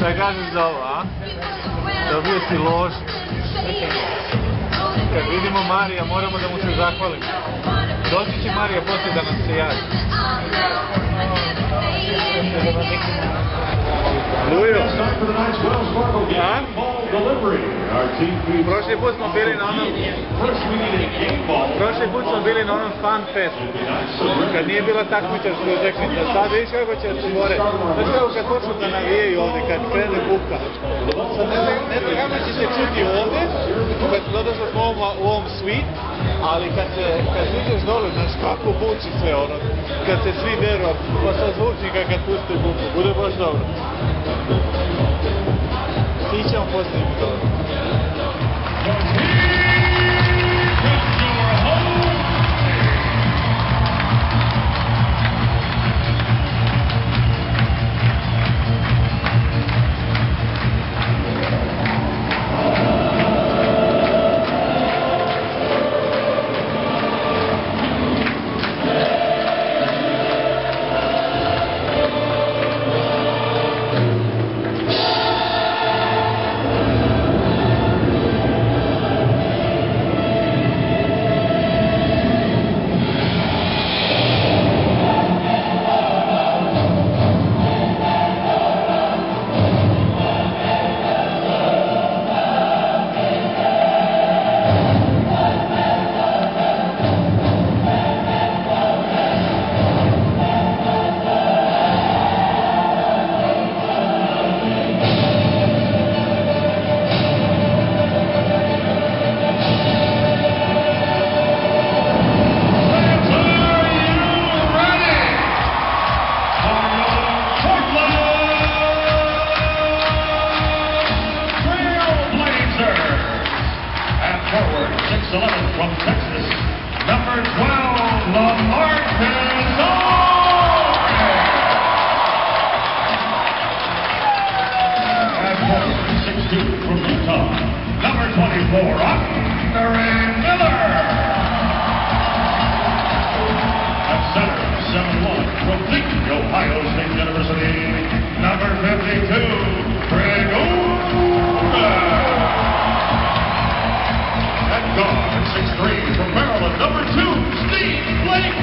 Šta kažeš za ovo, a? Dobio si lož. Kad vidimo Marija, moramo da mu se zahvalimo. Doći će Marija poslije da nam se javi. Lujo. A? Prošli put smo bili na onom Fan Festu, kad nije bila takmičarska utakmica. Sad vidiš kako će da se bore. Znači kako kad počnu da navijaju ovdje, kad krene buka. Sad ne znam kako će se čuti ovdje, zato što smo u ovom suite, ali kad ideš dole, znaš kako buči sve ono, kad se svi deru, pa sa zvučnika kad puste buku, bude baš dobro. Stićemo posljednji dobro. Forward, 6'11" from Texas, number 12, LaMarcus Aldridge. And forward, 6'2" from Utah, number 24, Andre Miller. At center, 7'1" from Lincoln, Ohio State University, number 52, Greg Oden. Guard, 6'3" from Maryland, number 2, Steve Blake.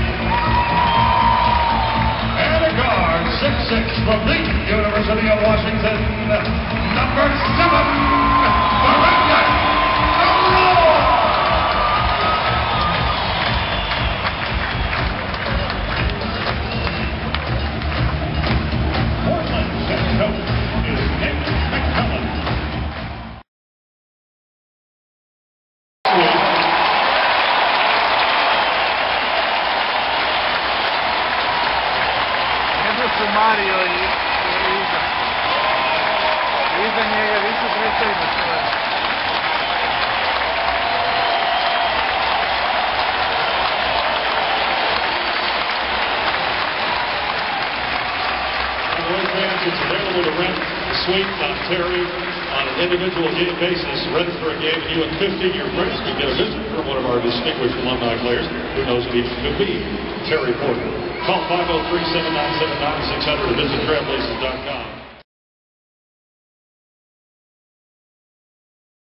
And a guard, 6'6" from the University of Washington, number 7, Brandon Rowe. Portland's head coach is Nick McMillan. Mario i iza njega više predstavimo stvari. It's available to rent the suite on Terry on an individual game basis. Register a game and you and 15 of your friends can get a visit from one of our distinguished alumni players who knows that he could be Terry Porter. Call 503-797-9600 or visit trailblazers.com.